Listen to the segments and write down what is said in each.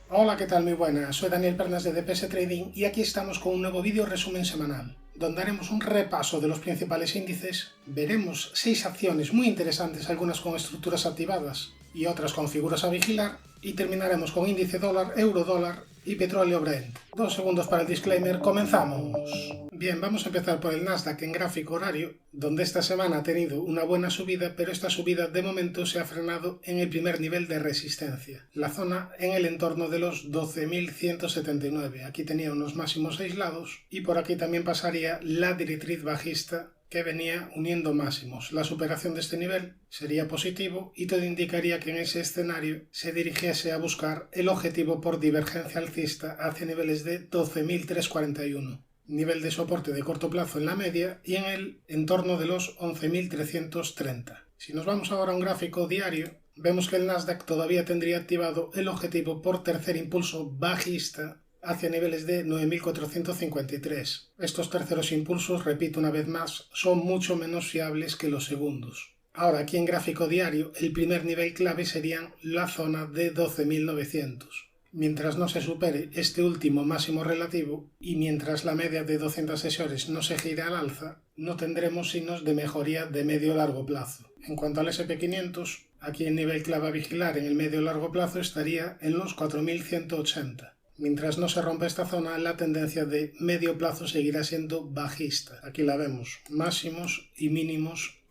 Hola, ¿qué tal? Muy buenas. Soy Daniel Pernas de DPS Trading y aquí estamos con un nuevo vídeo resumen semanal, donde haremos un repaso de los principales índices, veremos 6 acciones muy interesantes, algunas con estructuras activadas y otras con figuras a vigilar, y terminaremos con índice dólar, euro dólar y petróleo Brent. 2 segundos para el disclaimer, comenzamos. Bien, vamos a empezar por el Nasdaq en gráfico horario, donde esta semana ha tenido una buena subida, pero esta subida de momento se ha frenado en el primer nivel de resistencia, la zona en el entorno de los 12.179. Aquí tenía unos máximos aislados y por aquí también pasaría la directriz bajista que venía uniendo máximos. La superación de este nivel sería positivo y todo indicaría que en ese escenario se dirigiese a buscar el objetivo por divergencia alcista hacia niveles de 12.341, nivel de soporte de corto plazo en la media y en el entorno de los 11.330. Si nos vamos ahora a un gráfico diario, vemos que el Nasdaq todavía tendría activado el objetivo por tercer impulso bajista hacia niveles de 9.453. Estos terceros impulsos, repito una vez más, son mucho menos fiables que los segundos. Ahora, aquí en gráfico diario, el primer nivel clave sería la zona de 12.900. Mientras no se supere este último máximo relativo y mientras la media de 200 sesiones no se gire al alza, no tendremos signos de mejoría de medio o largo plazo. En cuanto al SP500, aquí el nivel clave a vigilar en el medio o largo plazo estaría en los 4.180. Mientras no se rompa esta zona, la tendencia de medio plazo seguirá siendo bajista. Aquí la vemos, máximos y mínimos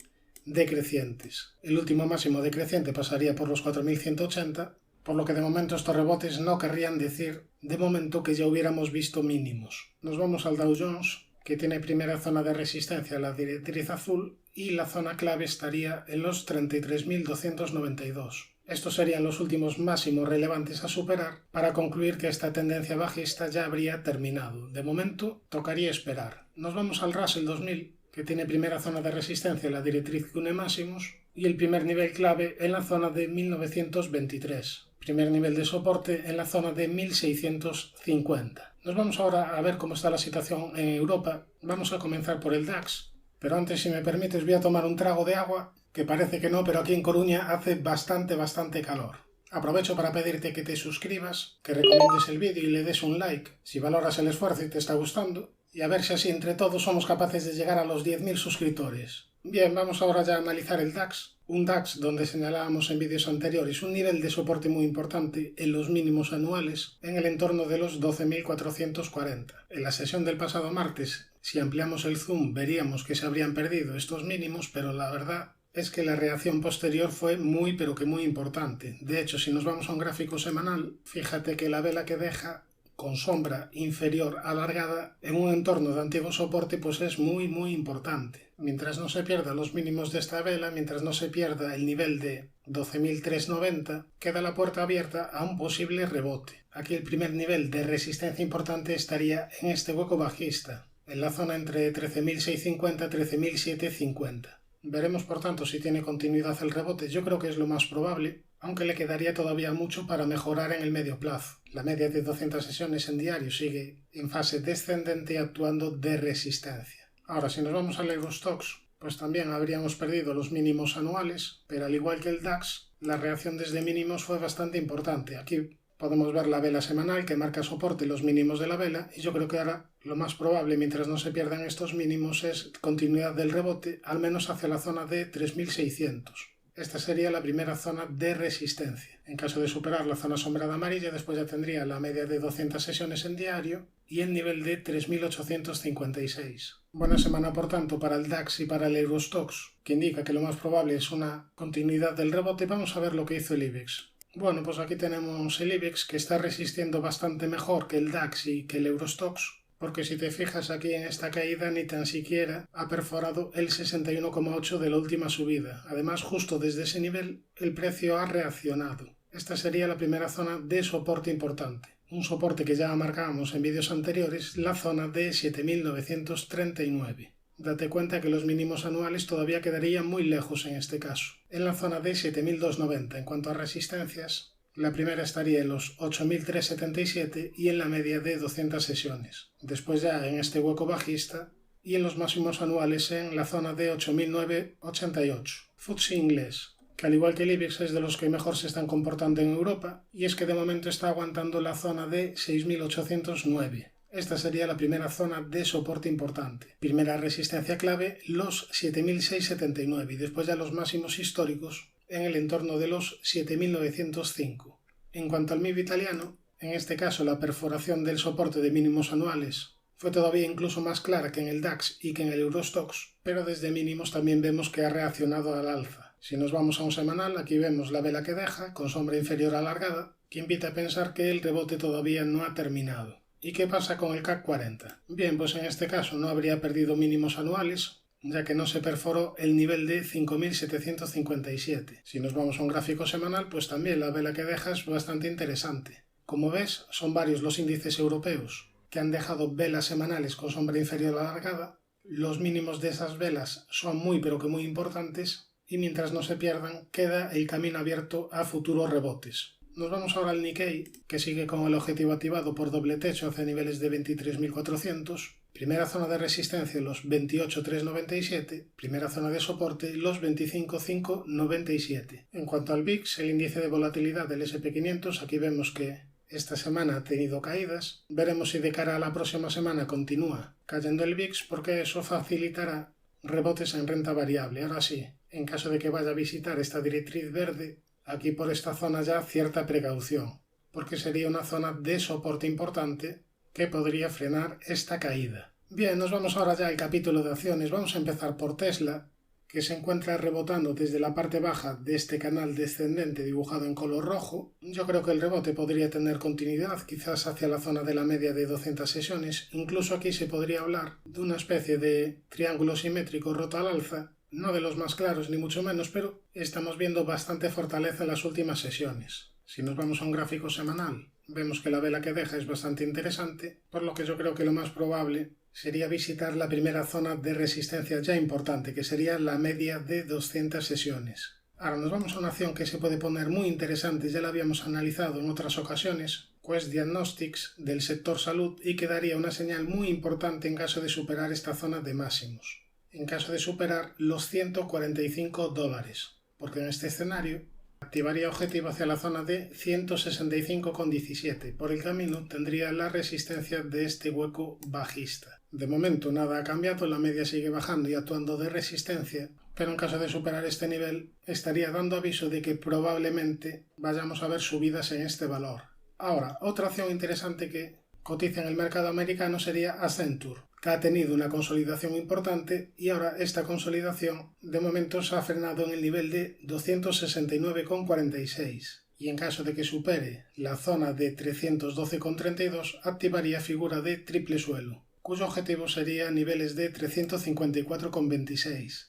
decrecientes. El último máximo decreciente pasaría por los 4.180, por lo que de momento estos rebotes no querrían decir de momento que ya hubiéramos visto mínimos. Nos vamos al Dow Jones, que tiene primera zona de resistencia, la directriz azul, y la zona clave estaría en los 33.292. Estos serían los últimos máximos relevantes a superar para concluir que esta tendencia bajista ya habría terminado. De momento, tocaría esperar. Nos vamos al Russell 2000, que tiene primera zona de resistencia, la directriz que une máximos, y el primer nivel clave en la zona de 1923. Primer nivel de soporte en la zona de 1650. Nos vamos ahora a ver cómo está la situación en Europa. Vamos a comenzar por el DAX, pero antes, si me permites, voy a tomar un trago de agua, que parece que no, pero aquí en Coruña hace bastante calor. Aprovecho para pedirte que te suscribas, que recomiendes el vídeo y le des un like si valoras el esfuerzo y te está gustando, y a ver si así entre todos somos capaces de llegar a los 10.000 suscriptores. Bien, vamos ahora ya a analizar el DAX. Un DAX donde señalábamos en vídeos anteriores un nivel de soporte muy importante en los mínimos anuales en el entorno de los 12.440. En la sesión del pasado martes, si ampliamos el zoom, veríamos que se habrían perdido estos mínimos, pero la verdad es que la reacción posterior fue muy pero que muy importante. De hecho, si nos vamos a un gráfico semanal, fíjate que la vela que deja con sombra inferior alargada en un entorno de antiguo soporte pues es muy importante. Mientras no se pierdan los mínimos de esta vela, mientras no se pierda el nivel de 12.390, queda la puerta abierta a un posible rebote. Aquí el primer nivel de resistencia importante estaría en este hueco bajista, en la zona entre 13.650 y 13.750. Veremos por tanto si tiene continuidad el rebote. Yo creo que es lo más probable, aunque le quedaría todavía mucho para mejorar en el medio plazo. La media de 200 sesiones en diario sigue en fase descendente actuando de resistencia. Ahora, si nos vamos al Eurostoxx, pues también habríamos perdido los mínimos anuales, pero al igual que el DAX, la reacción desde mínimos fue bastante importante. Aquí podemos ver la vela semanal que marca soporte los mínimos de la vela, y yo creo que ahora lo más probable, mientras no se pierdan estos mínimos, es continuidad del rebote, al menos hacia la zona de 3.600. Esta sería la primera zona de resistencia. En caso de superar la zona sombrada amarilla, después ya tendría la media de 200 sesiones en diario y el nivel de 3.856. Buena semana, por tanto, para el DAX y para el Eurostoxx, que indica que lo más probable es una continuidad del rebote. Vamos a ver lo que hizo el IBEX. Bueno, pues aquí tenemos el IBEX, que está resistiendo bastante mejor que el DAX y que el Eurostoxx, porque si te fijas aquí en esta caída ni tan siquiera ha perforado el 61,8 de la última subida. Además, justo desde ese nivel el precio ha reaccionado. Esta sería la primera zona de soporte importante. Un soporte que ya marcábamos en vídeos anteriores, la zona de 7.939. Date cuenta que los mínimos anuales todavía quedarían muy lejos en este caso. En la zona de 7.290, en cuanto a resistencias, la primera estaría en los 8.377 y en la media de 200 sesiones. Después ya en este hueco bajista y en los máximos anuales en la zona de 8.988. FTSE inglés. que al igual que el IBEX es de los que mejor se están comportando en Europa, y es que de momento está aguantando la zona de 6.809. Esta sería la primera zona de soporte importante. Primera resistencia clave, los 7.679 y después ya los máximos históricos en el entorno de los 7.905. En cuanto al MIB italiano, en este caso la perforación del soporte de mínimos anuales fue todavía incluso más clara que en el DAX y que en el Eurostoxx, pero desde mínimos también vemos que ha reaccionado al alza. Si nos vamos a un semanal, aquí vemos la vela que deja, con sombra inferior alargada, que invita a pensar que el rebote todavía no ha terminado. ¿Y qué pasa con el CAC 40? Bien, pues en este caso no habría perdido mínimos anuales, ya que no se perforó el nivel de 5.757. Si nos vamos a un gráfico semanal, pues también la vela que deja es bastante interesante. Como ves, son varios los índices europeos que han dejado velas semanales con sombra inferior alargada. Los mínimos de esas velas son muy pero que muy importantes y mientras no se pierdan queda el camino abierto a futuros rebotes. Nos vamos ahora al Nikkei, que sigue con el objetivo activado por doble techo hacia niveles de 23.400, primera zona de resistencia los 28.397, primera zona de soporte los 25.597. En cuanto al VIX, el índice de volatilidad del S&P 500, aquí vemos que esta semana ha tenido caídas. Veremos si de cara a la próxima semana continúa cayendo el VIX, porque eso facilitará rebotes en renta variable. Ahora sí, en caso de que vaya a visitar esta directriz verde, aquí por esta zona ya cierta precaución, porque sería una zona de soporte importante que podría frenar esta caída. Bien, nos vamos ahora ya al capítulo de acciones. Vamos a empezar por Tesla, que se encuentra rebotando desde la parte baja de este canal descendente dibujado en color rojo. Yo creo que el rebote podría tener continuidad, quizás hacia la zona de la media de 200 sesiones. Incluso aquí se podría hablar de una especie de triángulo simétrico roto al alza, no de los más claros ni mucho menos, pero estamos viendo bastante fortaleza en las últimas sesiones. Si nos vamos a un gráfico semanal, vemos que la vela que deja es bastante interesante, por lo que yo creo que lo más probable sería visitar la primera zona de resistencia ya importante, que sería la media de 200 sesiones. Ahora nos vamos a una acción que se puede poner muy interesante, ya la habíamos analizado en otras ocasiones, Quest Diagnostics del sector salud, y que daría una señal muy importante en caso de superar esta zona de máximos. En caso de superar los $145, porque en este escenario activaría objetivo hacia la zona de 165,17. Por el camino tendría la resistencia de este hueco bajista. De momento nada ha cambiado, la media sigue bajando y actuando de resistencia, pero en caso de superar este nivel estaría dando aviso de que probablemente vayamos a ver subidas en este valor. Ahora, otra acción interesante que cotiza en el mercado americano sería Accenture, que ha tenido una consolidación importante y ahora esta consolidación de momento se ha frenado en el nivel de 269,46 y en caso de que supere la zona de 312,32 activaría figura de triple suelo, cuyo objetivo sería niveles de 354,26.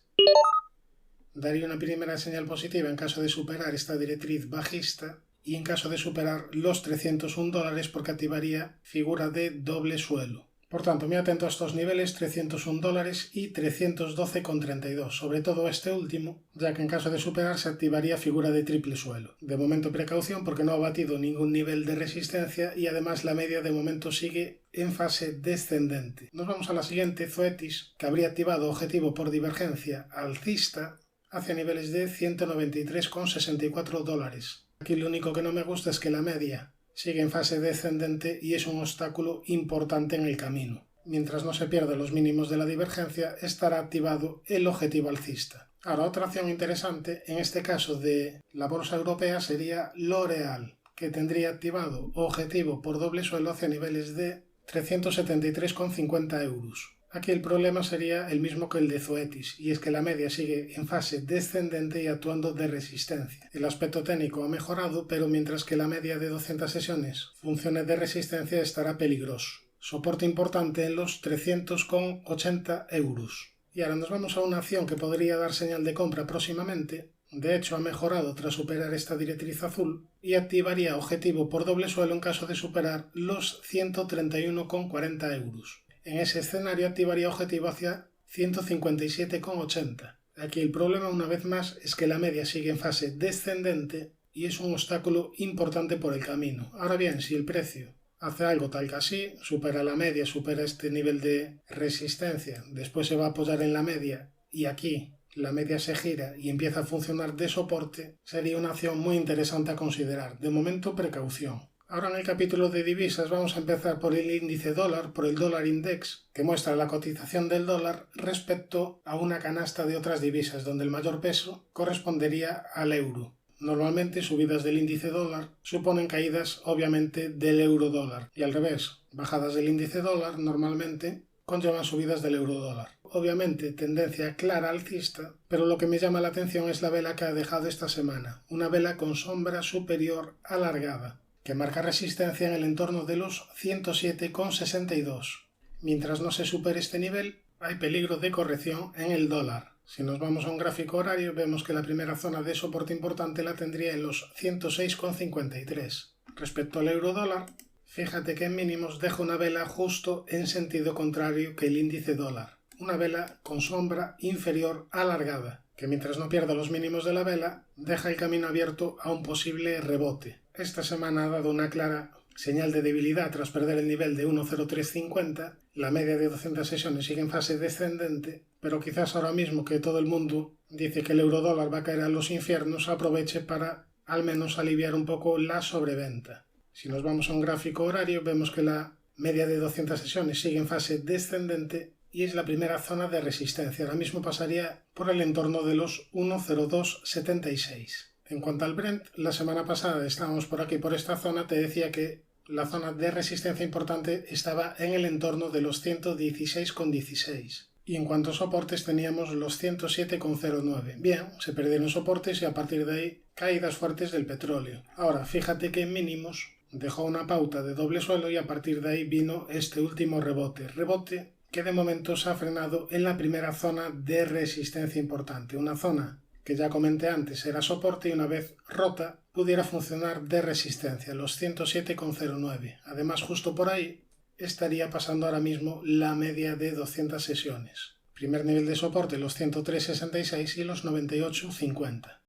Daría una primera señal positiva en caso de superar esta directriz bajista y en caso de superar los $301 porque activaría figura de doble suelo. Por tanto, muy atento a estos niveles, $301 y 312,32, sobre todo este último, ya que en caso de superar se activaría figura de triple suelo. De momento precaución porque no ha batido ningún nivel de resistencia y además la media de momento sigue en fase descendente. Nos vamos a la siguiente, Zoetis, que habría activado objetivo por divergencia alcista hacia niveles de $193,64. Aquí lo único que no me gusta es que la media sigue en fase descendente y es un obstáculo importante en el camino. Mientras no se pierdan los mínimos de la divergencia, estará activado el objetivo alcista. Ahora, otra acción interesante, en este caso de la bolsa europea, sería L'Oréal, que tendría activado objetivo por doble suelo hacia niveles de 373,50 euros. Aquí el problema sería el mismo que el de Zoetis, y es que la media sigue en fase descendente y actuando de resistencia. El aspecto técnico ha mejorado, pero mientras que la media de 200 sesiones funcione de resistencia estará peligroso. Soporte importante en los 300,80 euros. Y ahora nos vamos a una acción que podría dar señal de compra próximamente. De hecho, ha mejorado tras superar esta directriz azul y activaría objetivo por doble suelo en caso de superar los 131,40 euros. En ese escenario activaría objetivo hacia 157,80. Aquí el problema una vez más es que la media sigue en fase descendente y es un obstáculo importante por el camino. Ahora bien, si el precio hace algo tal que así, supera la media, supera este nivel de resistencia, después se va a apoyar en la media y aquí la media se gira y empieza a funcionar de soporte, sería una acción muy interesante a considerar. De momento, precaución. Ahora en el capítulo de divisas vamos a empezar por el índice dólar, por el dólar index, que muestra la cotización del dólar respecto a una canasta de otras divisas, donde el mayor peso correspondería al euro. Normalmente subidas del índice dólar suponen caídas obviamente del euro dólar y al revés, bajadas del índice dólar normalmente conllevan subidas del euro dólar. Obviamente tendencia clara alcista, pero lo que me llama la atención es la vela que ha dejado esta semana, una vela con sombra superior alargada, que marca resistencia en el entorno de los 107,62. Mientras no se supere este nivel, hay peligro de corrección en el dólar. Si nos vamos a un gráfico horario, vemos que la primera zona de soporte importante la tendría en los 106,53. Respecto al euro dólar, fíjate que en mínimos deja una vela justo en sentido contrario que el índice dólar. Una vela con sombra inferior alargada, que mientras no pierda los mínimos de la vela, deja el camino abierto a un posible rebote. Esta semana ha dado una clara señal de debilidad tras perder el nivel de 1,0350, la media de 200 sesiones sigue en fase descendente, pero quizás ahora mismo que todo el mundo dice que el eurodólar va a caer a los infiernos, aproveche para al menos aliviar un poco la sobreventa. Si nos vamos a un gráfico horario, vemos que la media de 200 sesiones sigue en fase descendente y es la primera zona de resistencia. Ahora mismo pasaría por el entorno de los 1,0276. En cuanto al Brent, la semana pasada estábamos por aquí, por esta zona, te decía que la zona de resistencia importante estaba en el entorno de los 116,16. Y en cuanto a soportes teníamos los 107,09. Bien, se perdieron soportes y a partir de ahí caídas fuertes del petróleo. Ahora, fíjate que en mínimos dejó una pauta de doble suelo y a partir de ahí vino este último rebote. Rebote que de momento se ha frenado en la primera zona de resistencia importante. Una zona que ya comenté antes era soporte y una vez rota pudiera funcionar de resistencia, los 107,09. Además, justo por ahí estaría pasando ahora mismo la media de 200 sesiones. Primer nivel de soporte los 103,66 y los 98,50.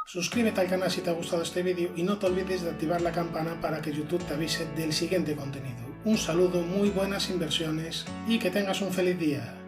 Suscríbete al canal si te ha gustado este vídeo y no te olvides de activar la campana para que YouTube te avise del siguiente contenido. Un saludo, muy buenas inversiones y que tengas un feliz día.